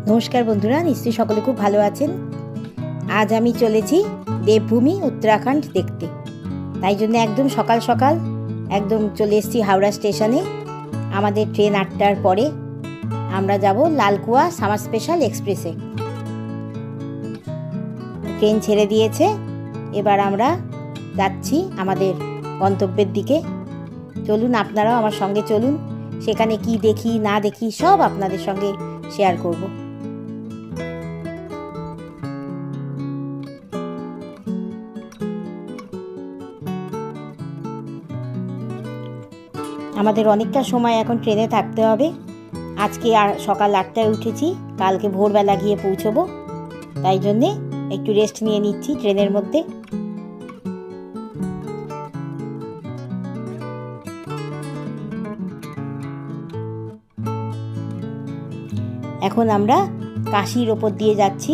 নমস্কার বন্ধুরা, নিশ্চয়ই সকলে খুব ভালো আছেন। আজ আমি চলেছি দেবভূমি উত্তরাখণ্ড দেখতে। তাই জন্য একদম সকাল সকাল একদম চলে এসেছি হাওড়া স্টেশনে। আমাদের ট্রেন 8টার পরে। আমরা যাব লালকুয়া সামার স্পেশাল এক্সপ্রেসে। ট্রেন ছেড়ে দিয়েছে, এবার আমরা যাচ্ছি আমাদের গন্তব্যের দিকে। চলুন, আপনারাও আমার সঙ্গে চলুন। সেখানে কি দেখি না দেখি সব আপনাদের সঙ্গে শেয়ার করব। আমাদের অনেকটা সময় এখন ট্রেনে থাকতে হবে। আজকে সকাল 8টায় উঠেছি, কালকে ভোরবেলা গিয়ে পৌঁছবো। তাই জন্যে একটু রেস্ট নিয়ে নিচ্ছি ট্রেনের মধ্যে। এখন আমরা কাশির ওপর দিয়ে যাচ্ছি।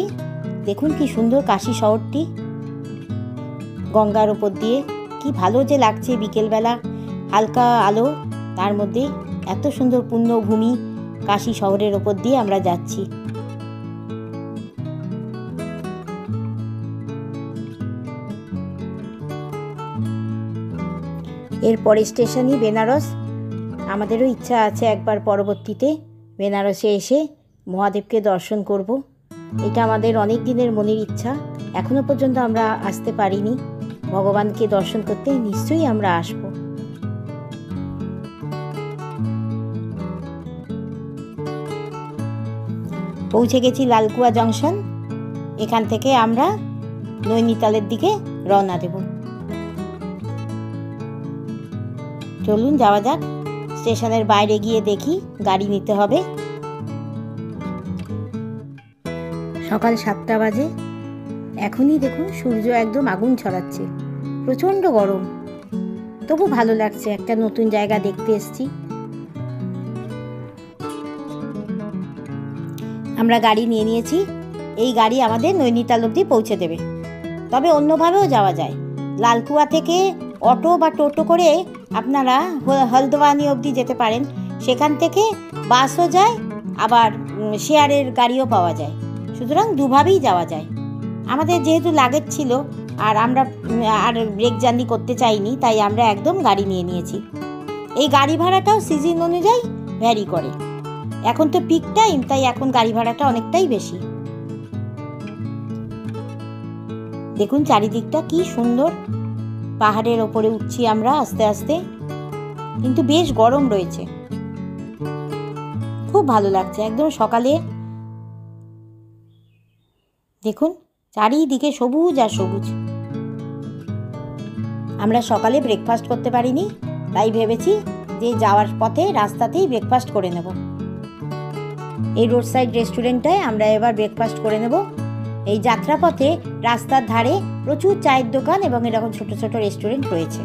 দেখুন কি সুন্দর কাশি শহরটি, গঙ্গার ওপর দিয়ে। কি ভালো যে লাগছে বিকেলবেলা, হালকা আলো, তার মধ্যে এত সুন্দর পুণ্যভূমি কাশি শহরের ওপর দিয়ে আমরা যাচ্ছি। এরপরে স্টেশনই বেনারস। আমাদেরও ইচ্ছা আছে একবার পরবর্তীতে বেনারসে এসে মহাদেবকে দর্শন করব। এটা আমাদের অনেক দিনের মনের ইচ্ছা। এখনো পর্যন্ত আমরা আসতে পারিনি। ভগবানকে দর্শন করতে নিশ্চয়ই আমরা আসব। পৌঁছে গেছি লালকুয়া জংশন। এখান থেকে আমরা নৈনিতালের দিকে রওনা দেব। চলুন যাওয়া যাক। স্টেশনের বাইরে গিয়ে দেখি গাড়ি নিতে হবে। সকাল 7টা বাজে। এখনই দেখুন সূর্য একদম আগুন ছড়াচ্ছে। প্রচণ্ড গরম, তবু ভালো লাগছে। একটা নতুন জায়গা দেখতে এসেছি। আমরা গাড়ি নিয়ে নিয়েছি। এই গাড়ি আমাদের নৈনিতাল অবধি পৌঁছে দেবে। তবে অন্যভাবেও যাওয়া যায়। লালকুয়া থেকে অটো বা টোটো করে আপনারা হলদওয়ানি অবধি যেতে পারেন। সেখান থেকে বাসও যায়, আবার শেয়ারের গাড়িও পাওয়া যায়। সুতরাং দুভাবেই যাওয়া যায়। আমাদের যেহেতু লাগেজ ছিল আর আমরা ব্রেক জার্নি করতে চাইনি, তাই আমরা একদম গাড়ি নিয়ে নিয়েছি। এই গাড়ি ভাড়াটাও সিজন অনুযায়ী ভ্যারি করে। এখন তো পিক টাইম, তাই এখন গাড়ি ভাড়াটা অনেকটাই বেশি। দেখুন চারিদিকটা কি সুন্দর। পাহাড়ের ওপরে উঠছি আমরা আস্তে আস্তে, কিন্তু বেশ গরম রয়েছে। খুব ভালো লাগছে একদম সকালে। দেখুন চারিদিকে সবুজ আর সবুজ। আমরা সকালে ব্রেকফাস্ট করতে পারিনি, তাই ভেবেছি যে যাওয়ার পথে রাস্তাতেই ব্রেকফাস্ট করে নেব। এই রোড সাইড রেস্টুরেন্টটায় আমরা এবার ব্রেকফাস্ট করে নেব। এই যাত্রাপথে রাস্তার ধারে প্রচুর চায়ের দোকান এবং এরকম ছোট ছোট রেস্টুরেন্ট রয়েছে।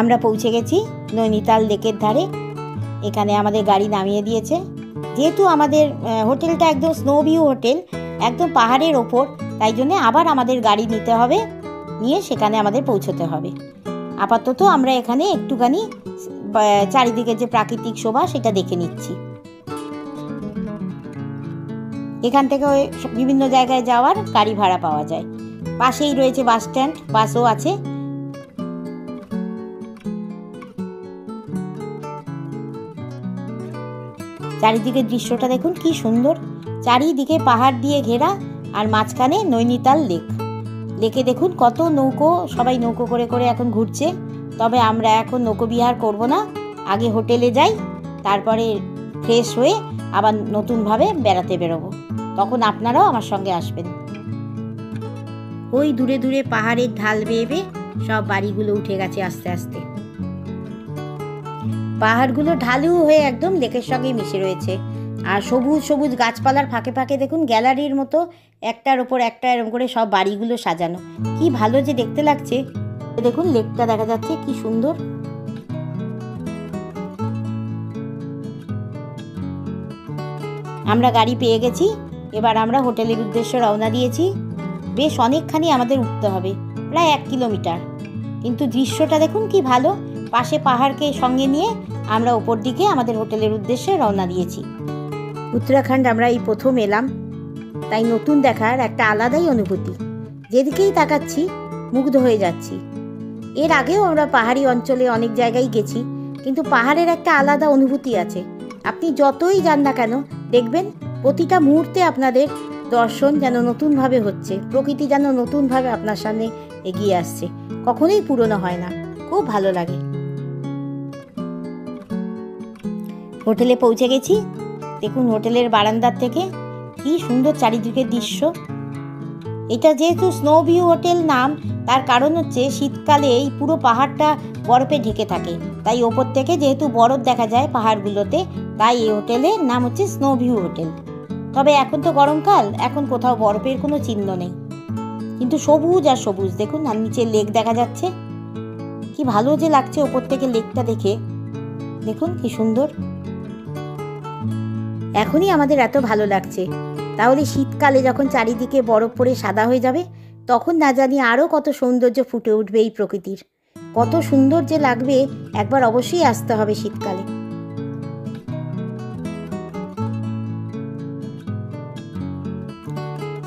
আমরা পৌঁছে গেছি নৈনিতাল লেকের ধারে। এখানে আমাদের গাড়ি নামিয়ে দিয়েছে। যেহেতু আমাদের হোটেলটা একদম স্নো ভিউ হোটেল, একদম পাহাড়ের ওপর, তাই জন্য আবার আমাদের গাড়ি নিতে হবে, নিয়ে সেখানে আমাদের পৌঁছতে হবে। আপাতত আমরা এখানে একটুখানি চারিদিকে যে প্রাকৃতিক শোভা সেটা দেখে নিচ্ছি। এখান থেকে বিভিন্ন জায়গায় যাওয়ার গাড়ি ভাড়া পাওয়া যায়। পাশেই রয়েছে বাস স্ট্যান্ড, বাসও আছে। চারিদিকে দৃশ্যটা দেখুন কি সুন্দর। চারিদিকে পাহাড় দিয়ে ঘেরা, আর মাঝখানে নৈনিতাল লেক। লেকে দেখুন কত নৌকো, সবাই নৌকো করে করে এখন ঘুরছে। তবে আমরা এখন নৌকো বিহার করব না, আগে হোটেলে যাই, তারপরে ফ্রেশ হয়ে আবার নতুনভাবে বেড়াতে বেরোবো। তখন আপনারাও আমার সঙ্গে আসবেন। ওই দূরে দূরে পাহাড়ের ঢাল বেয়ে বেয়ে সব বাড়িগুলো উঠে গেছে আস্তে আস্তে। পাহাড়গুলো ঢালু হয়ে একদম লেকের সঙ্গে মিশে রয়েছে। আর সবুজ সবুজ গাছপালার ফাঁকে ফাঁকে দেখুন গ্যালারির মতো একটার ওপর একটা এরকম করে সব বাড়িগুলো সাজানো। কি ভালো যে দেখতে লাগছে। দেখুন লেকটা দেখা যাচ্ছে কি সুন্দর। আমরা গাড়ি পেয়ে গেছি। এবার আমরা হোটেলের উদ্দেশ্যে রওনা দিয়েছি। বেশ অনেকখানি আমাদের উঠতে হবে, প্রায় 1 কিলোমিটার। কিন্তু দৃশ্যটা দেখুন কি ভালো। পাশে পাহাড়কে সঙ্গে নিয়ে আমরা ওপর দিকে আমাদের হোটেলের উদ্দেশ্যে রওনা দিয়েছি। উত্তরাখণ্ড আমরা এই প্রথম এলাম, তাই নতুন দেখার একটা আলাদাই অনুভূতি। যেদিকেই তাকাচ্ছি মুগ্ধ হয়ে যাচ্ছি। এর আগেও আমরা পাহাড়ি অঞ্চলে অনেক জায়গায় গেছি, কিন্তু পাহাড়ের একটা আলাদা অনুভূতি আছে। আপনি যতই যান না কেন দেখবেন প্রতিটা মুহূর্তে আপনাদের দর্শন যেন নতুনভাবে হচ্ছে, প্রকৃতি যেন নতুনভাবে আপনার সামনে এগিয়ে আসছে, কখনোই পুরনো হয় না। খুব ভালো লাগে। হোটেলে পৌঁছে গেছি। দেখুন হোটেলের বারান্দার থেকে কি সুন্দর চারিদিকের দৃশ্য। এটা যেহেতু স্নো ভিউ হোটেল নাম, তার কারণ হচ্ছে শীতকালে এই পুরো পাহাড়টা বরফে ঢেকে থাকে, তাই ওপর থেকে যেহেতু বরফ দেখা যায় পাহাড়গুলোতে, তাই এই হোটেলের নাম হচ্ছে স্নো ভিউ হোটেল। তবে এখন তো গরমকাল, এখন কোথাও বরফের কোনো চিহ্ন নেই, কিন্তু সবুজ আর সবুজ। দেখুন আর নিচে লেক দেখা যাচ্ছে, কি ভালো যে লাগছে ওপর থেকে লেকটা দেখে। দেখুন কি সুন্দর। এখনই আমাদের এত ভালো লাগছে, তাহলে শীতকালে যখন চারিদিকে বরফ পড়ে সাদা হয়ে যাবে, তখন না জানি আরও কত সৌন্দর্য ফুটে উঠবে এই প্রকৃতির। কত সুন্দর যে লাগবে, একবার অবশ্যই আসতে হবে শীতকালে।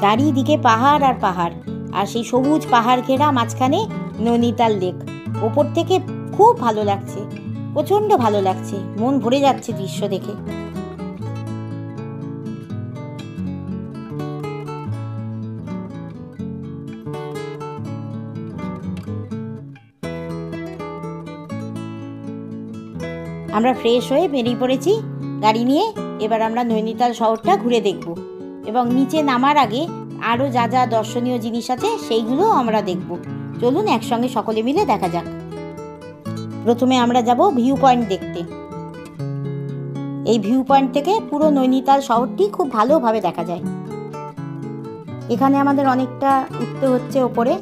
চারিদিকে পাহাড় আর পাহাড়, আর সেই সবুজ পাহাড় ঘেরা মাঝখানে নৈনিতাল লেক। ওপর থেকে খুব ভালো লাগছে, প্রচণ্ড ভালো লাগছে, মন ভরে যাচ্ছে দৃশ্য দেখে। আমরা ফ্রেশ হয়ে বেরিয়ে পড়েছি গাড়ি নিয়ে। এবার আমরা নৈনিতাল শহরটা ঘুরে দেখব, এবং নিচে নামার আগে আরও যা যা দর্শনীয় জিনিস আছে সেইগুলো আমরা দেখব। চলুন একসঙ্গে সকলে মিলে দেখা যাক। প্রথমে আমরা যাব ভিউ পয়েন্ট দেখতে। এই ভিউ পয়েন্ট থেকে পুরো নৈনিতাল শহরটি খুব ভালোভাবে দেখা যায়। এখানে আমাদের অনেকটা উঠতে হচ্ছে ওপরে,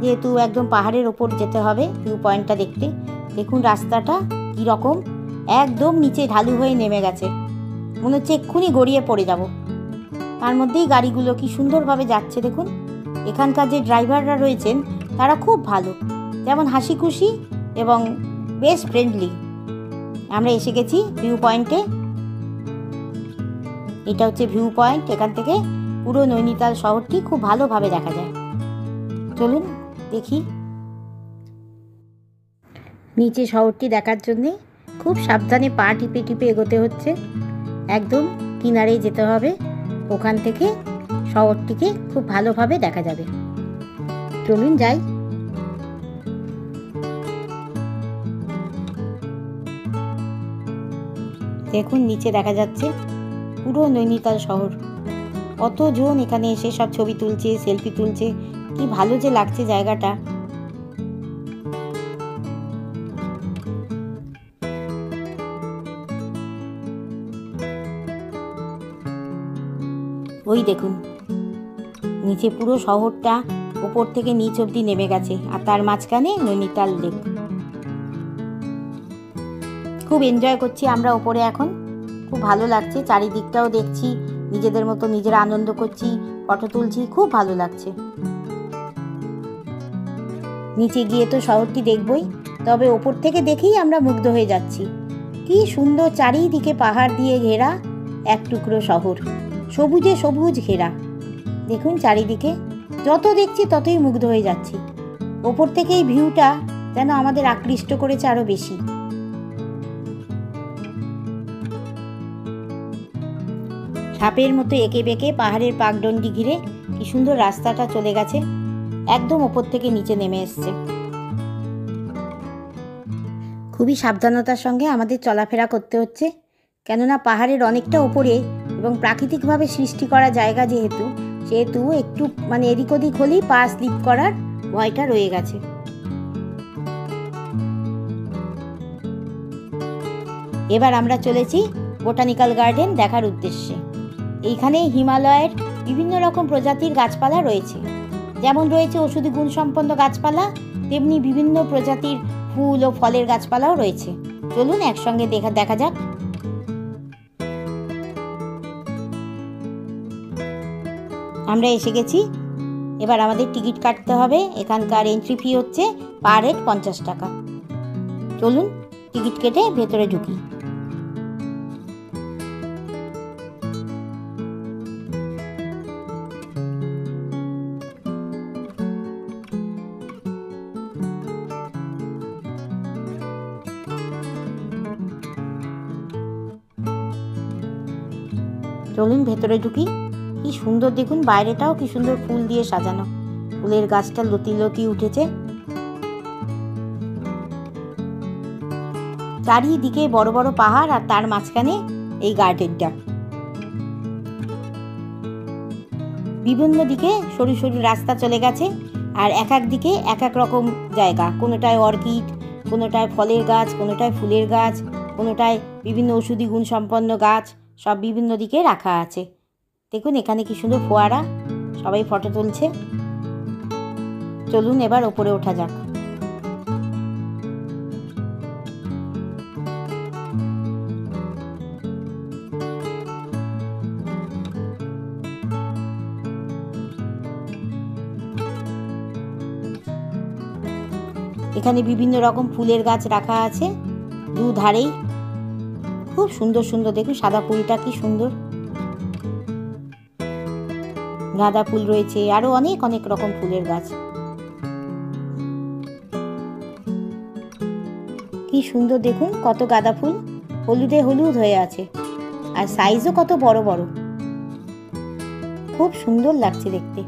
যেহেতু একদম পাহাড়ের ওপর যেতে হবে ভিউ পয়েন্টটা দেখতে। দেখুন রাস্তাটা কীরকম, একদম নিচে ঢালু হয়ে নেমে গেছে, মনে হচ্ছে এক্ষুনি গড়িয়ে পড়ে যাব। তার মধ্যেই গাড়িগুলো কি সুন্দরভাবে যাচ্ছে দেখুন। এখানকার যে ড্রাইভাররা রয়েছেন তারা খুব ভালো, যেমন হাসি খুশি এবং বেশ ফ্রেন্ডলি। আমরা এসে গেছি ভিউ পয়েন্টে। এটা হচ্ছে ভিউ পয়েন্ট, এখান থেকে পুরো নৈনিতাল শহরটি খুব ভালোভাবে দেখা যায়। চলুন দেখি। নিচে শহরটি দেখার জন্যে খুব সাবধানে পা টিপে টিপে এগোতে হচ্ছে, একদম কিনারে যেতে হবে, ওখান থেকে শহরটিকে খুব ভালোভাবে দেখা যাবে। চলুন যাই। দেখুন নিচে দেখা যাচ্ছে পুরো নৈনিতাল শহর। কতজন এখানে এসে সব ছবি তুলছে, সেলফি তুলছে, কি ভালো যে লাগছে জায়গাটা। ওই দেখুন নিচে পুরো শহরটা উপর থেকে নিচ অবধি নেমে গেছে, আর তার মাঝখানে নৈনিতাল লেক। খুব এনজয় করছি আমরা ওপরে এখন, খুব ভালো লাগছে। চারিদিকটাও দেখছি, নিজেদের মতো নিজেরা আনন্দ করছি, ফটো তুলছি, খুব ভালো লাগছে। নিচে গিয়ে তো শহরটি দেখবই, তবে ওপর থেকে দেখেই আমরা মুগ্ধ হয়ে যাচ্ছি। কি সুন্দর চারিদিকে পাহাড় দিয়ে ঘেরা এক টুকরো শহর, সবুজে সবুজ ঘেরা। দেখুন চারিদিকে, যত দেখছি ততই মুগ্ধ হয়ে যাচ্ছি। ওপর থেকে এই ভিউটা যেন আমাদের আকৃষ্ট করেছে আরো বেশি। সাপের মতো এঁকে বেঁকে পাহাড়ের পাকডন্ডি ঘিরে কি সুন্দর রাস্তাটা চলে গেছে, একদম ওপর থেকে নিচে নেমে এসছে। খুবই সাবধানতার সঙ্গে আমাদের চলাফেরা করতে হচ্ছে, কেননা পাহাড়ের অনেকটা উপরে এবং প্রাকৃতিকভাবে সৃষ্টি করা জায়গা সেহেতু একটু এদিক ওদিক হলেই পা স্লিপ করার ভয়টা রয়ে গেছে। এবার আমরা চলেছি বোটানিক্যাল গার্ডেন দেখার উদ্দেশ্যে। এইখানে হিমালয়ের বিভিন্ন রকম প্রজাতির গাছপালা রয়েছে, যেমন রয়েছে ঔষধি গুণসম্পন্ন গাছপালা, তেমনি বিভিন্ন প্রজাতির ফুল ও ফলের গাছপালাও রয়েছে। চলুন একসঙ্গে দেখা যাক। আমরা এসে গেছি, এবার আমাদের টিকিট কাটতে হবে। এখানকার এন্ট্রি ফি হচ্ছে পার হেড 50 টাকা। চলুন টিকিট কেটে ভেতরে ঢুকি। চলুন ভেতরে ঢুকি। কি সুন্দর দেখুন, বাইরেটাও কি সুন্দর ফুল দিয়ে সাজানো, ফুলের গাছটা লতি লতি উঠেছে। চারিদিকে বড় বড় পাহাড় আর তার মাঝখানে এই গার্ডেনটা। বিভিন্ন দিকে সরু সরু রাস্তা চলে গেছে আর এক এক দিকে এক এক রকম জায়গা, কোনোটায় অর্কিড, কোনোটায় ফলের গাছ, কোনোটায় ফুলের গাছ, কোনোটায় বিভিন্ন ওষুধি গুণ সম্পন্ন গাছ, সব বিভিন্ন দিকে রাখা আছে। দেখুন এখানে কি সুন্দর ফোয়ারা, সবাই ফটো তুলছে। চলুন এবার ওপরে ওঠা যাক। এখানে বিভিন্ন রকম ফুলের গাছ রাখা আছে দুধারেই, খুব সুন্দর সুন্দর। দেখুন সাদা ফুলটা কি সুন্দর, গাঁদা ফুল রয়েছে, আরো অনেক অনেক রকম ফুলের গাছ। কি সুন্দর দেখুন, কত গাঁদা ফুল হলুদে হলুদ হয়ে আছে, আর সাইজও কত বড় বড়, খুব সুন্দর লাগছে দেখতে।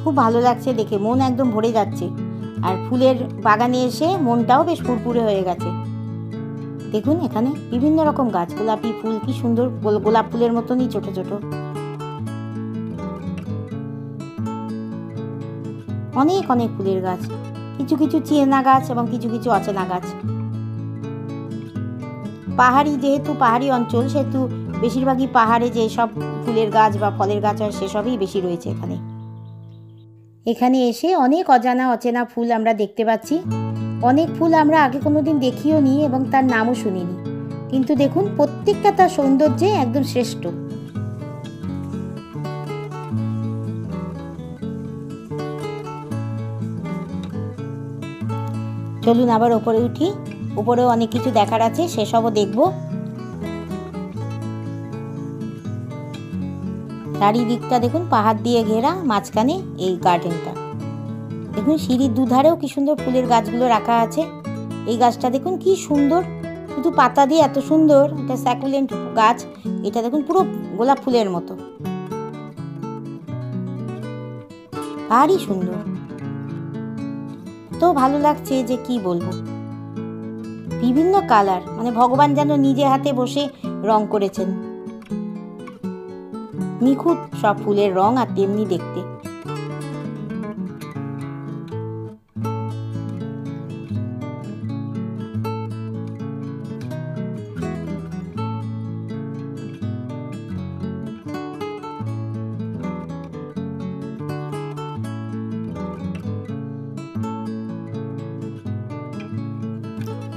খুব ভালো লাগছে দেখে, মন একদম ভরে যাচ্ছে। আর ফুলের বাগানে এসে মনটাও বেশ ফুরফুরে হয়ে গেছে। দেখুন এখানে বিভিন্ন রকম গাছ, গোলাপি ফুল কি সুন্দর, গোলাপ ফুলের মতনই ছোট ছোট, অনেক অনেক ফুলের গাছ, কিছু কিছু চেনা গাছ এবং কিছু কিছু অচেনা গাছ। পাহাড়ি, যেহেতু পাহাড়ি অঞ্চল, সেহেতু বেশিরভাগই পাহাড়ে যে সব ফুলের গাছ বা ফলের গাছ হয় সেসবই বেশি রয়েছে এখানে। এখানে এসে অনেক অজানা অচেনা ফুল আমরা দেখতে পাচ্ছি। অনেক ফুল আমরা আগে কোনোদিন দেখিও নি এবং তার নামও শুনিনি, কিন্তু দেখুন প্রত্যেকটা তার সৌন্দর্যে একদম শ্রেষ্ঠ। চলুন আবার ওপরে উঠি, উপরেও অনেক কিছু দেখার আছে, সেসবও দেখব। চারিদিকটা দেখুন পাহাড় দিয়ে ঘেরা, মাঝখানে এই গার্ডেনটা। দেখুন সিঁড়ির দুধারেও কি সুন্দর ফুলের গাছগুলো রাখা আছে। এই গাছটা দেখুন কি সুন্দর, শুধু পাতা দিয়ে এত সুন্দর, এটা স্যাকুলেন্ট গাছ। এটা দেখুন পুরো গোলাপ ফুলের মতো, ভারী সুন্দর, তো ভালো লাগছে যে কি বলবো। বিভিন্ন কালার, মানে ভগবান যেন নিজে হাতে বসে রং করেছেন, নিখুঁত সব ফুলের রং আর তেমনি দেখতে।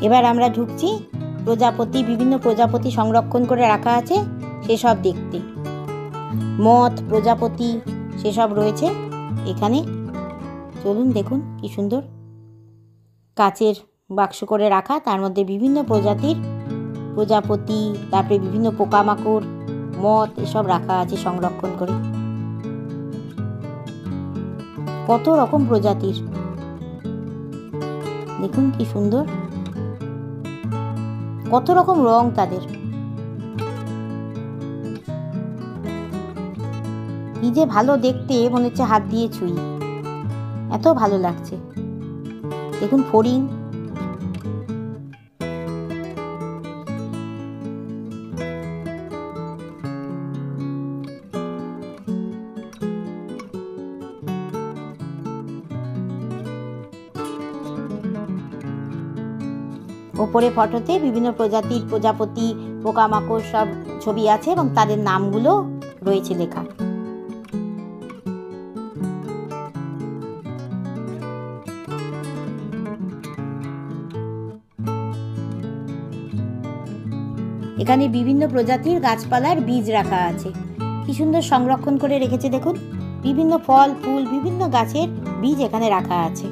এবার আমরা ঢুকছি প্রজাপতি, বিভিন্ন প্রজাপতি সংরক্ষণ করে রাখা আছে সেসব দেখতে। মথ, প্রজাপতি সেসব রয়েছে এখানে। চলুন দেখুন কি সুন্দর, কাচের বাক্স করে রাখা, তার মধ্যে বিভিন্ন প্রজাতির প্রজাপতি, তারপরে বিভিন্ন পোকামাকড়, মথ এসব রাখা আছে সংরক্ষণ করে। কত রকম প্রজাতির, দেখুন কি সুন্দর, কত রকম রং তাদের, কি যে ভালো দেখতে, মনে হচ্ছে হাত দিয়ে ছুঁই, এত ভালো লাগছে। দেখুন ফড়িং, ওপরে ফটোতে বিভিন্ন প্রজাতির প্রজাপতি, পোকামাকড় সব ছবি আছে এবং তাদের নামগুলো রয়েছে লেখা। এখানে বিভিন্ন প্রজাতির গাছপালার বীজ রাখা আছে। কি সুন্দর সংরক্ষণ করে রেখেছে দেখুন। বিভিন্ন ফল ফুল বিভিন্ন গাছের বীজ এখানে রাখা আছে।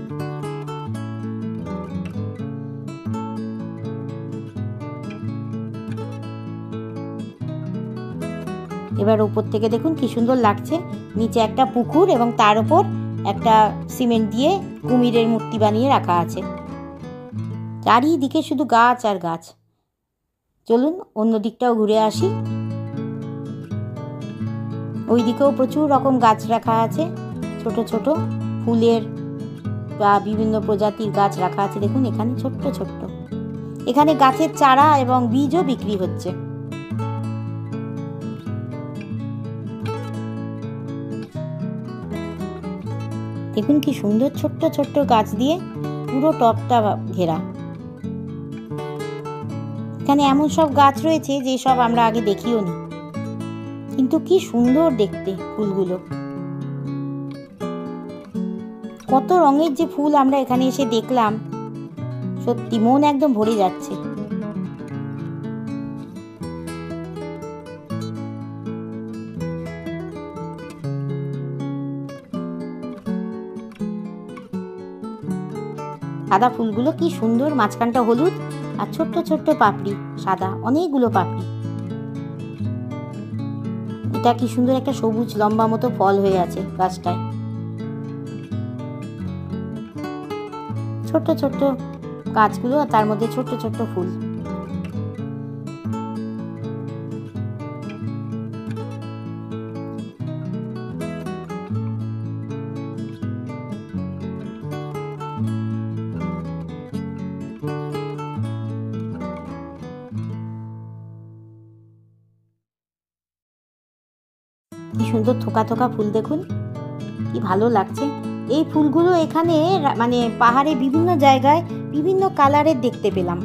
এবার উপর থেকে দেখুন কি সুন্দর লাগছে। নিচে একটা পুকুর এবং তার উপর একটা সিমেন্ট দিয়ে কুমিরের মূর্তি বানিয়ে রাখা আছে। চারিদিকে শুধু গাছ আর গাছ। চলুন অন্য দিকটাও ঘুরে আসি। ওই দিকেও প্রচুর রকম গাছ রাখা আছে, ছোট ছোট ফুলের বা বিভিন্ন প্রজাতির গাছ রাখা আছে। দেখুন এখানে ছোট্ট ছোট্ট। এখানে গাছের চারা এবং বীজও বিক্রি হচ্ছে। দেখুন কি সুন্দর ছোট্ট ছোট্ট গাছ দিয়ে পুরো টবটা ঘেরা। এখানে এমন সব গাছ রয়েছে যে সব আমরা আগে দেখিও নি, কিন্তু কি সুন্দর দেখতে ফুলগুলো। কত রঙের যে ফুল আমরা এখানে এসে দেখলাম, সত্যি মন একদম ভরে যাচ্ছে। সাদা ফুলগুলো কি সুন্দর, মাঝখানটা হলুদ আর ছোট্ট ছোট্ট পাপড়ি সাদা, অনেকগুলো পাপড়ি। এটা কি সুন্দর একটা সবুজ লম্বা মতো ফল হয়ে আছে গাছটায়। ছোট্ট ছোট্ট গাছগুলো আর তার মধ্যে ছোট্ট ছোট্ট ফুল। কি সুন্দর থোকা থোকা ফুল দেখুন, কি ভালো লাগছে। এই ফুলগুলো এখানে মানে পাহাড়ে বিভিন্ন জায়গায় বিভিন্ন কালারের দেখতে পেলাম,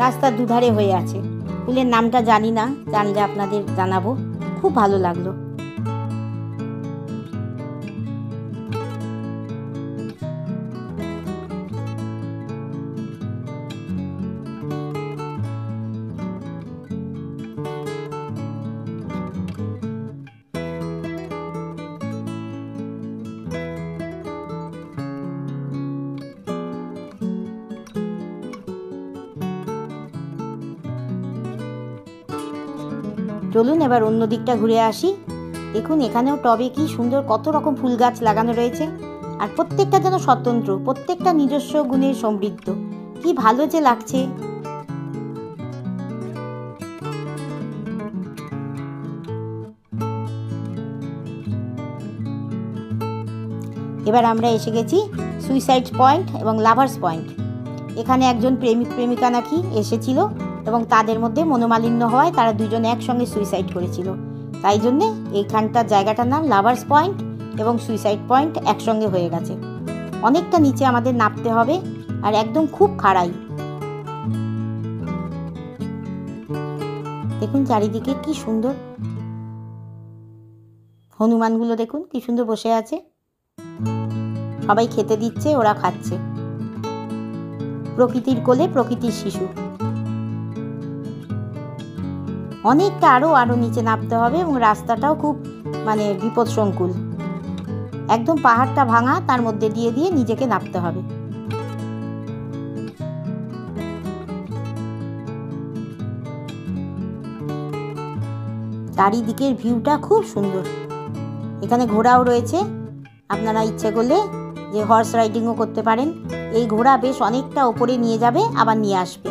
রাস্তার দুধারে হয়ে আছে। ফুলের নামটা জানি না, জানলে আপনাদের জানাবো। খুব ভালো লাগলো। চলুন এবার অন্য দিকটা ঘুরে আসি। দেখুন এখানেও টবে কি সুন্দর কত রকম ফুল গাছ লাগানো রয়েছে, আর প্রত্যেকটা যেন স্বতন্ত্র, প্রত্যেকটা নিজস্ব গুণে সমৃদ্ধ। কি ভালো যে লাগছে। এবার আমরা এসে গেছি সুইসাইড পয়েন্ট এবং লাভার্স পয়েন্ট। এখানে একজন প্রেমিক প্রেমিকা নাকি এসেছিল এবং তাদের মধ্যে মনোমালিন্য হওয়ায় তারা দুজন একসঙ্গে সুইসাইড করেছিল। তাই জন্যে এইখানটার জায়গাটার নাম লাভার্স পয়েন্ট এবং সুইসাইড পয়েন্ট একসঙ্গে হয়ে গেছে। অনেকটা নিচে আমাদের নামতে হবে আর একদম খুব খাড়াই। দেখুন চারিদিকে কি সুন্দর হনুমানগুলো, দেখুন কি সুন্দর বসে আছে। সবাই খেতে দিচ্ছে, ওরা খাচ্ছে। প্রকৃতির কোলে প্রকৃতির শিশু। অনেকটা আরো নিচে নামতে হবে এবং রাস্তাটাও খুব মানে বিপদসংকুল। একদম পাহাড়টা ভাঙা, তার মধ্যে দিয়ে দিয়ে নিজেকে নামতে হবে। চারিদিকের ভিউটা খুব সুন্দর। এখানে ঘোড়াও রয়েছে, আপনারা ইচ্ছে করলে যে হর্স রাইডিংও করতে পারেন। এই ঘোড়া বেশ অনেকটা ওপরে নিয়ে যাবে আবার নিয়ে আসবে।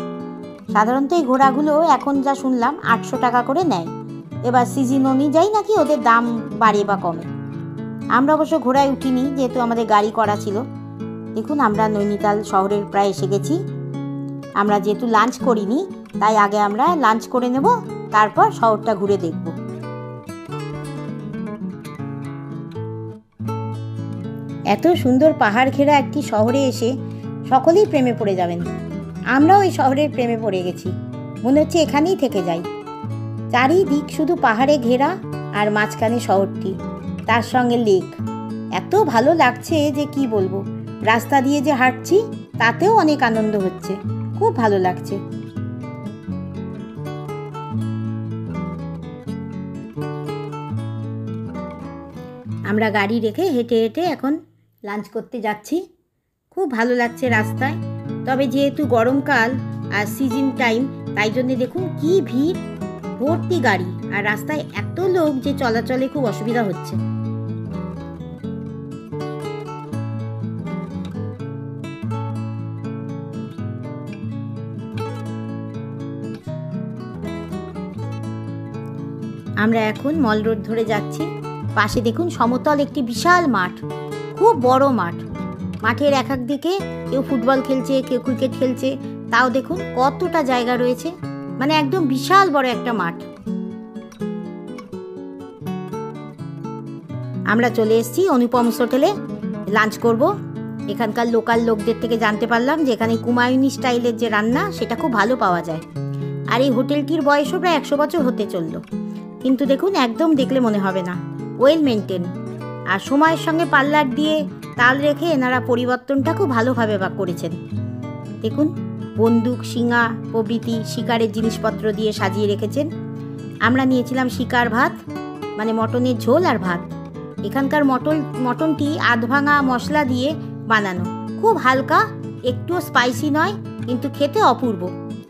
সাধারণত এই ঘোড়াগুলো এখন যা শুনলাম 800 টাকা করে নেয়। এবার সিজন অনুযায়ী নাকি ওদের দাম বাড়ে বা কমে। আমরা অবশ্য ঘোড়ায় উঠিনি, যেহেতু আমাদের গাড়ি করা ছিল। দেখুন আমরা নৈনিতাল শহরের প্রায় এসে গেছি। আমরা যেহেতু লাঞ্চ করিনি, তাই আগে আমরা লাঞ্চ করে নেব, তারপর শহরটা ঘুরে দেখব। এত সুন্দর পাহাড় ঘেরা একটি শহরে এসে সকলেই প্রেমে পড়ে যাবেন। আমরাও এই শহরের প্রেমে পড়ে গেছি, মনে হচ্ছে এখানেই থেকে যাই। চারিদিক শুধু পাহাড়ে ঘেরা আর মাঝখানে শহরটি, তার সঙ্গে লেক। এত ভালো লাগছে যে কি বলবো। রাস্তা দিয়ে যে হাঁটছি তাতেও অনেক আনন্দ হচ্ছে, খুব ভালো লাগছে। আমরা গাড়ি রেখে হেঁটে হেঁটে এখন লাঞ্চ করতে যাচ্ছি। খুব ভালো লাগছে রাস্তায়, তবে যেহেতু গরমকাল আর সিজন টাইম, তাই জন্যে দেখুন কি ভিড়, ভর্তি গাড়ি, আর রাস্তায় এত লোক যে চলাচলে খুব অসুবিধা হচ্ছে। আমরা এখন মল রোড ধরে যাচ্ছি। পাশে দেখুন সমতল একটি বিশাল মাঠ, খুব বড় মাঠ। মাঠের এক এক দিকে কেউ ফুটবল খেলছে, কেউ ক্রিকেট খেলছে, তাও দেখুন কতটা জায়গা রয়েছে, মানে একদম বিশাল বড় একটা মাঠ। আমরা চলে এসেছি অনুপমস হোটেলে, লাঞ্চ করব। এখানকার লোকাল লোকদের থেকে জানতে পারলাম যে এখানে কুমায়ুনি স্টাইলের যে রান্না সেটা খুব ভালো পাওয়া যায়। আর এই হোটেলটির বয়সও প্রায় 100 বছর হতে চলল, কিন্তু দেখুন একদম দেখলে মনে হবে না, ওয়েল মেনটেন। আর সময়ের সঙ্গে পাল্লার দিয়ে তাল রেখে এনারা পরিবর্তনটা খুব ভালোভাবে করেছেন। দেখুন বন্দুক, শিঙা প্রভৃতি শিকারের জিনিসপত্র দিয়ে সাজিয়ে রেখেছেন। আমরা নিয়েছিলাম শিকার ভাত, মানে মটনের ঝোল আর ভাত। এখানকার মটনটি আধভাঙা মশলা দিয়ে বানানো, খুব হালকা, একটুও স্পাইসি নয়, কিন্তু খেতে অপূর্ব।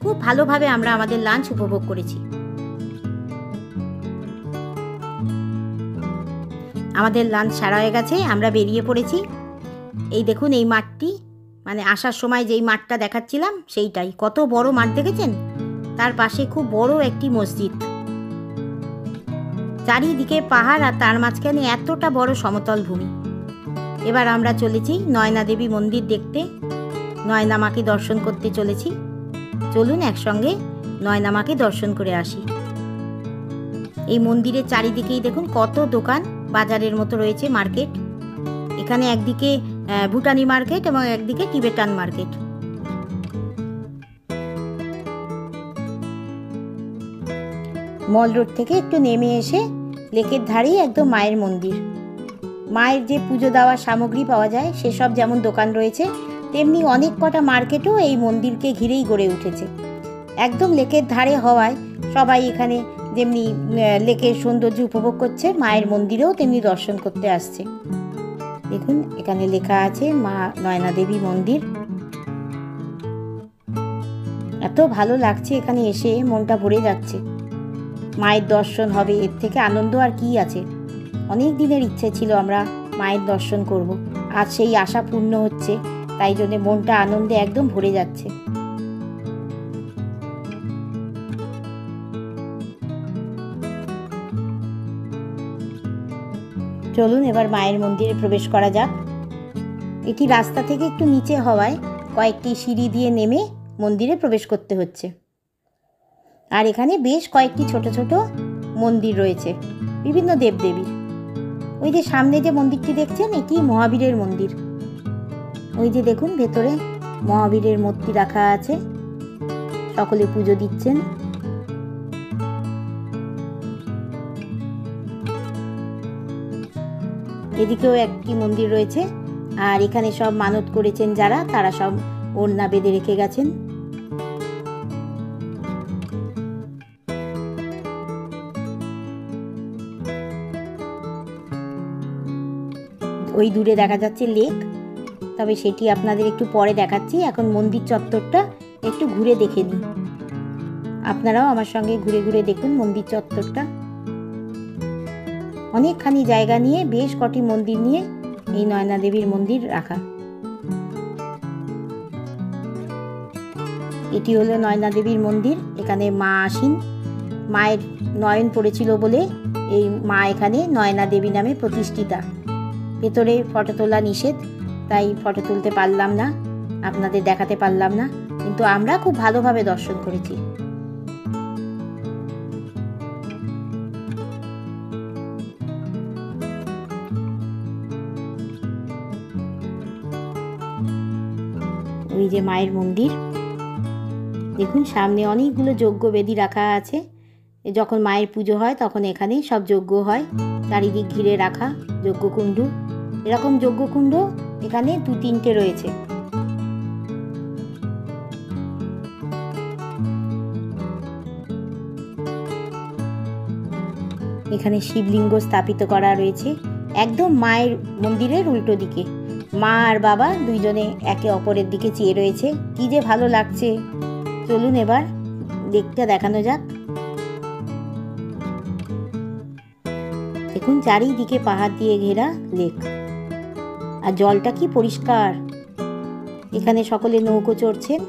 খুব ভালোভাবে আমরা আমাদের লাঞ্চ উপভোগ করেছি। আমাদের লাঞ্চ সারা হয়ে গেছে, আমরা বেরিয়ে পড়েছি। এই দেখুন এই মাঠটি, মানে আসার সময় যেই মাঠটা দেখাচ্ছিলাম সেইটাই। কত বড় মাঠ দেখেছেন? তার পাশে খুব বড় একটি মসজিদ, চারিদিকে পাহাড়, আর তার মাঝখানে এতটা বড় সমতল ভূমি। এবার আমরা চলেছি নয়না দেবী মন্দির দেখতে, নয়না মাকে দর্শন করতে চলেছি। চলুন একসঙ্গে নয়না মাকে দর্শন করে আসি। এই মন্দিরের চারিদিকেই দেখুন কত দোকান, বাজারের মতো রয়েছে মার্কেট। এখানে একদিকে ভুটানি মার্কেট এবং একদিকে টিবেটান মার্কেট। মল রোড থেকে একটু নেমে এসে লেকের ধারেই একদম মায়ের মন্দির। মায়ের যে পুজো দেওয়ার সামগ্রী পাওয়া যায় সেসব যেমন দোকান রয়েছে, তেমনি অনেক কটা মার্কেটও এই মন্দিরকে ঘিরেই গড়ে উঠেছে। একদম লেকের ধারে হওয়ায় সবাই এখানে যেমনি লেকের সৌন্দর্য উপভোগ করছে, মায়ের মন্দিরেও তেমনি দর্শন করতে আসছে। দেখুন এখানে লেখা আছে মা নয়না দেবী মন্দির। এত ভালো লাগছে এখানে এসে, মনটা ভরে যাচ্ছে। মায়ের দর্শন হবে, এর থেকে আনন্দ আর কি আছে। অনেক দিনের ইচ্ছে ছিল আমরা মায়ের দর্শন করব, আজ সেই আশা পূর্ণ হচ্ছে, তাই জন্য মনটা আনন্দে একদম ভরে যাচ্ছে। চলুন এবার মায়ের মন্দিরে প্রবেশ করা যাক। এটি রাস্তা থেকে একটু নিচে হওয়ায় কয়েকটি সিঁড়ি দিয়ে নেমে মন্দিরে প্রবেশ করতে হচ্ছে। আর এখানে বেশ কয়েকটি ছোট ছোট মন্দির রয়েছে বিভিন্ন দেবদেবীর। ওই যে সামনে যে মন্দিরটি দেখছেন, এটি মহাবীরের মন্দির। ওই যে দেখুন ভেতরে মহাবীরের মূর্তি রাখা আছে, সকলে পুজো দিচ্ছেন। এদিকেও একটি মন্দির রয়েছে, আর এখানে সব মানত করেছেন যারা, তারা সব ওড়না বেঁধে রেখে গেছেন। ওই দূরে দেখা যাচ্ছে লেক, তবে সেটি আপনাদের একটু পরে দেখাচ্ছি। এখন মন্দির চত্বরটা একটু ঘুরে দেখে নিই। আপনারাও আমার সঙ্গে ঘুরে ঘুরে দেখুন মন্দির চত্বরটা। অনেকখানি জায়গা নিয়ে বেশ কটি মন্দির নিয়ে এই নয়না দেবীর মন্দির রাখা। এটি হলো নয়না দেবীর মন্দির। এখানে মা আসীন, মায়ের নয়ন পড়েছিল বলে এই মা এখানে নয়না দেবী নামে প্রতিষ্ঠিতা। ভেতরে ফটো তোলা নিষেধ, তাই ফটো তুলতে পারলাম না, আপনাদের দেখাতে পারলাম না, কিন্তু আমরা খুব ভালোভাবে দর্শন করেছি। ওই যে মায়ের মন্দির, দেখুন সামনে অনেকগুলো যজ্ঞ বেদী রাখা আছে। যখন মায়ের পুজো হয় তখন এখানে সব যজ্ঞ হয়, চারিদিক ঘিরে রাখা যজ্ঞকুণ্ড। এরকম যজ্ঞকুণ্ড এখানে 2-3টে রয়েছে। এখানে শিবলিঙ্গ স্থাপিত করা রয়েছে, একদম মায়ের মন্দিরের উল্টো দিকে। মা আর বাবা দুইজনে একে অপরের দিকে চেয়ে রয়েছে। কি যে ভালো লাগছে। চলুন এবার লেকটা দেখানো যাক। দেখুন চারিদিকে পাহাড় দিয়ে ঘেরা লেক, আর জলটা কি পরিষ্কার। এখানে সকলে নৌকো চড়ছেন।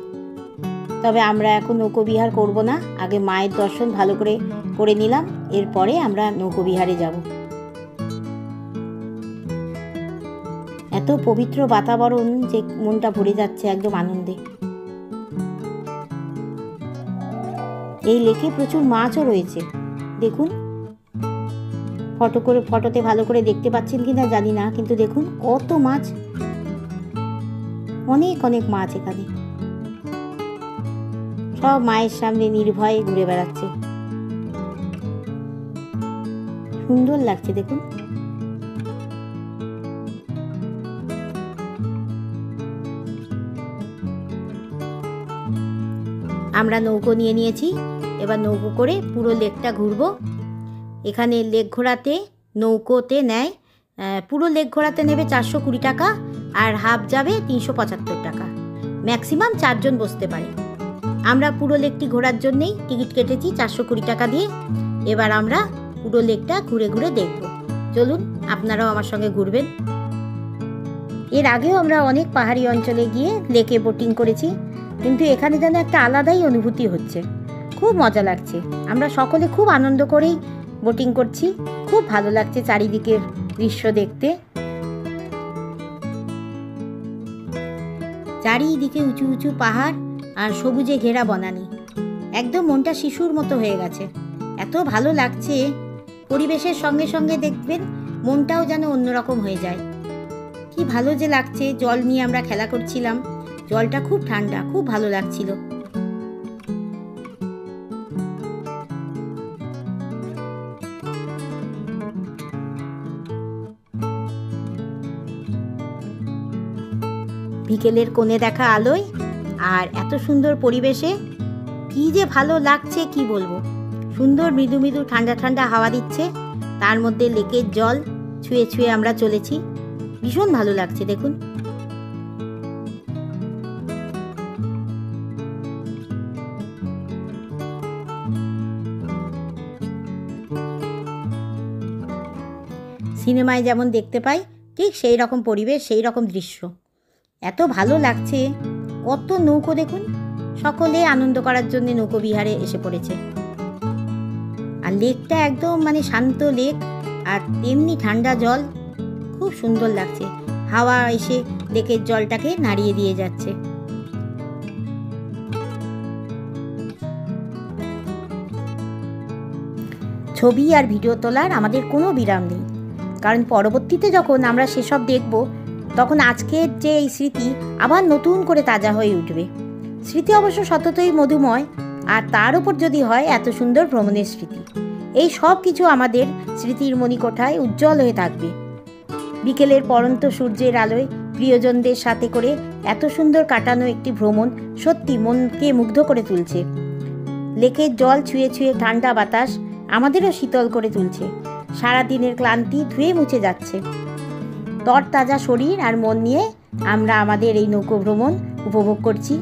তবে আমরা এখন নৌকো বিহার করব না, আগে মায়ের দর্শন ভালো করে করে নিলাম, এরপরে আমরা নৌকো বিহারে যাব। এত পবিত্র বাতাবরণ যে মনটা ভরে যাচ্ছে একদম আনন্দে। এই লেকে প্রচুর মাছও রয়েছে। দেখুন ফটোতে ভালো করে দেখতে পাচ্ছেন কিনা জানি না, কিন্তু দেখুন কত মাছ, অনেক অনেক মাছ এখানে। সব মায়ের সামনে নির্ভয়ে ঘুরে বেড়াচ্ছে। সুন্দর লাগছে দেখুন। আমরা নৌকো নিয়ে নিয়েছি, এবার নৌকো করে পুরো লেকটা ঘুরবো। এখানে লেক ঘোরাতে নৌকোতে নেয়, পুরো লেক ঘোরাতে নেবে 420 টাকা, আর হাফ যাবে 375 টাকা। ম্যাক্সিমাম 4 জন বসতে পারে। আমরা পুরো লেকটি ঘোরার জন্যেই টিকিট কেটেছি 420 টাকা দিয়ে। এবার আমরা পুরো লেকটা ঘুরে ঘুরে দেখব। চলুন আপনারাও আমার সঙ্গে ঘুরবেন। এর আগেও আমরা অনেক পাহাড়ি অঞ্চলে গিয়ে লেকে বোটিং করেছি, কিন্তু এখানে যেন একটা আলাদাই অনুভূতি হচ্ছে। খুব মজা লাগছে। আমরা সকলে খুব আনন্দ করেই বোটিং করছি। খুব ভালো লাগছে চারিদিকের দৃশ্য দেখতে। চারিদিকে উঁচু উঁচু পাহাড় আর সবুজে ঘেরা বনানী। একদম মনটা শিশুর মতো হয়ে গেছে। এত ভালো লাগছে। পরিবেশের সঙ্গে সঙ্গে দেখবেন মনটাও যেন অন্যরকম হয়ে যায়। কি ভালো যে লাগছে। জল নিয়ে আমরা খেলা করছিলাম। জলটা খুব ঠান্ডা, খুব ভালো লাগছিল। বিকেলের কোণে দেখা আলোয় আর এত সুন্দর পরিবেশে কি যে ভালো লাগছে কি বলবো। সুন্দর মৃদু মৃদু ঠান্ডা ঠান্ডা হাওয়া দিচ্ছে, তার মধ্যে লেকের জল ছুঁয়ে ছুঁয়ে আমরা চলেছি। ভীষণ ভালো লাগছে দেখুন। সিনেমায় যেমন দেখতে পাই ঠিক সেই রকম পরিবেশ, সেই রকম দৃশ্য। এত ভালো লাগছে। কত নৌকো দেখুন, সকলে আনন্দ করার জন্য নৌকো বিহারে এসে পড়েছে। আর লেকটা একদম মানে শান্ত লেক, আর তেমনি ঠান্ডা জল। খুব সুন্দর লাগছে। হাওয়া এসে লেকের জলটাকে নাড়িয়ে দিয়ে যাচ্ছে। ছবি আর ভিডিও তোলার আমাদের কোনো বিরাম নেই, কারণ পরবর্তীতে যখন আমরা সেসব দেখব তখন আজকের যে এই স্মৃতি আবার নতুন করে তাজা হয়ে উঠবে। স্মৃতি অবশ্য সততই মধুময়, আর তার উপর যদি হয় এত সুন্দর ভ্রমণের স্মৃতি। এই সব কিছু আমাদের স্মৃতির মণিকোঠায় উজ্জ্বল হয়ে থাকবে। বিকেলের পড়ন্ত সূর্যের আলোয় প্রিয়জনদের সাথে করে এত সুন্দর কাটানো একটি ভ্রমণ সত্যি মনকে মুগ্ধ করে তুলছে। লেকের জল ছুঁয়ে ছুঁয়ে ঠান্ডা বাতাস আমাদেরও শীতল করে তুলছে। সারাদিনের ক্লান্তি ধুয়ে মুছে যাচ্ছে। তরতাজা শরীর আর মন নিয়ে আমরা আমাদের এই নৌকো ভ্রমণ উপভোগ করছি।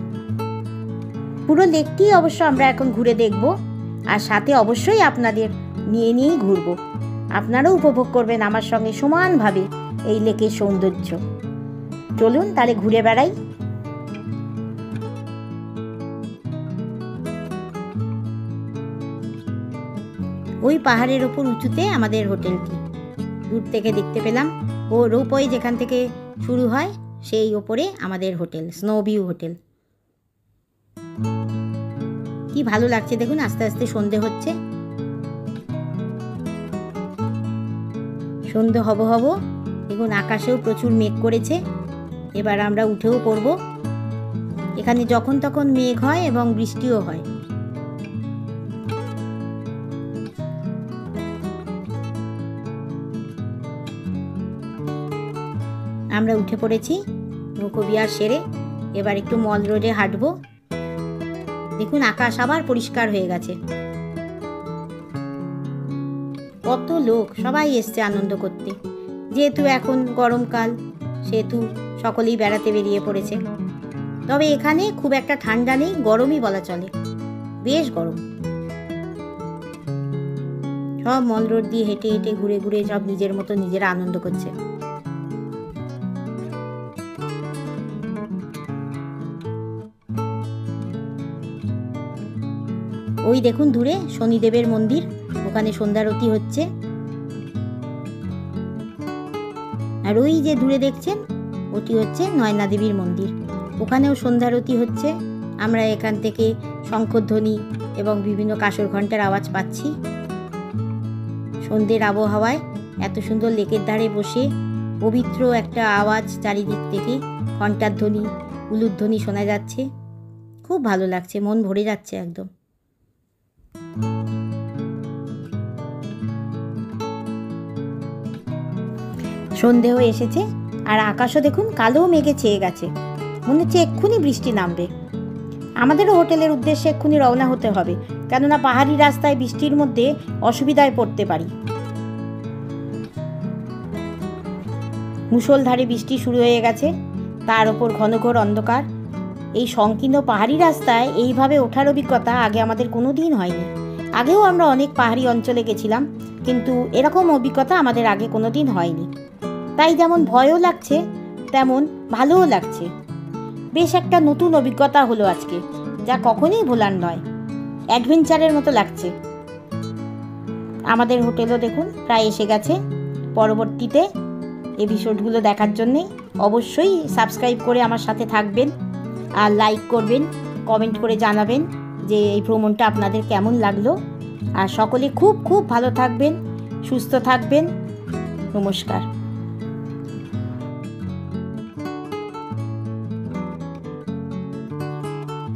পুরো লেকটি অবশ্য আমরা এখন ঘুরে দেখব, আর সাথে অবশ্যই আপনাদের নিয়েই ঘুরব। আপনারাও উপভোগ করবেন আমার সঙ্গে সমানভাবে এই লেকের সৌন্দর্য। চলুন তাহলে ঘুরে বেড়াই। ওই পাহাড়ের ওপর উঁচুতে আমাদের হোটেলটি দূর থেকে দেখতে পেলাম। ও রোপওয়ে যেখান থেকে শুরু হয় সেই ওপরে আমাদের হোটেল, স্নো ভিউ হোটেল। কি ভালো লাগছে দেখুন। আস্তে আস্তে সন্ধে হচ্ছে। সন্ধে হব দেখুন, আকাশেও প্রচুর মেঘ করেছে। এবার আমরা উঠেও পড়ব। এখানে যখন তখন মেঘ হয় এবং বৃষ্টিও হয়। আমরা উঠে পড়েছি নৌকো বিহার সেরে। এবার একটু মল রোডে হাঁটবো। দেখুন আকাশ আবার পরিষ্কার হয়ে গেছে। কত লোক, সবাই এসছে আনন্দ করতে। যেহেতু এখন গরমকাল সেহেতু সকলেই বেড়াতে বেরিয়ে পড়েছে। তবে এখানে খুব একটা ঠান্ডা নেই, গরমই বলা চলে, বেশ গরম। সব মল রোড দিয়ে হেঁটে হেঁটে ঘুরে ঘুরে সব নিজের মতো নিজেরা আনন্দ করছে। ওই দেখুন দূরে শনিদেবের মন্দির, ওখানে সন্ধ্যারতি হচ্ছে। আর ওই যে দূরে দেখছেন ওটি হচ্ছে নয়না দেবীর মন্দির, ওখানেও সন্ধ্যারতি হচ্ছে। আমরা এখান থেকে শঙ্খধ্বনি এবং বিভিন্ন কাঁসর ঘণ্টার আওয়াজ পাচ্ছি। সন্ধ্যের আবহাওয়ায় এত সুন্দর লেকের ধারে বসে পবিত্র একটা আওয়াজ, চারিদিক থেকে ঘণ্টার ধ্বনি, উলুধ্বনি শোনা যাচ্ছে, খুব ভালো লাগছে, মন ভরে যাচ্ছে একদম। সন্ধে হয়ে এসেছে আর আকাশও দেখুন কালো মেঘে ছেয়ে গেছে, মনে হচ্ছে এক্ষুনি বৃষ্টি নামবে। আমাদেরও হোটেলের উদ্দেশ্যে এক্ষুনি রওনা হতে হবে, কেননা পাহাড়ি রাস্তায় বৃষ্টির মধ্যে অসুবিধায় পড়তে পারি। মুষলধারে বৃষ্টি শুরু হয়ে গেছে, তার ওপর ঘন ঘোর অন্ধকার। এই সংকীর্ণ পাহাড়ি রাস্তায় এইভাবে ওঠার অভিজ্ঞতা আগে আমাদের কোনো দিন হয়নি। আগেও আমরা অনেক পাহাড়ি অঞ্চলে গেছিলাম, কিন্তু এরকম অভিজ্ঞতা আমাদের আগে কোনো দিন হয়নি। তাই যেমন ভয়ও লাগছে তেমন ভালোও লাগছে। বেশ একটা নতুন অভিজ্ঞতা হলো আজকে, যা কখনোই ভোলার নয়, অ্যাডভেঞ্চারের মতো লাগছে। আমাদের হোটেলও দেখুন প্রায় এসে গেছে। পরবর্তীতে এপিসোডগুলো দেখার জন্যে অবশ্যই সাবস্ক্রাইব করে আমার সাথে থাকবেন, আর লাইক করবেন, কমেন্ট করে জানাবেন যে এই ভ্রমণটা আপনাদের কেমন লাগলো। আর সকলে খুব খুব ভালো থাকবেন, সুস্থ থাকবেন। নমস্কার।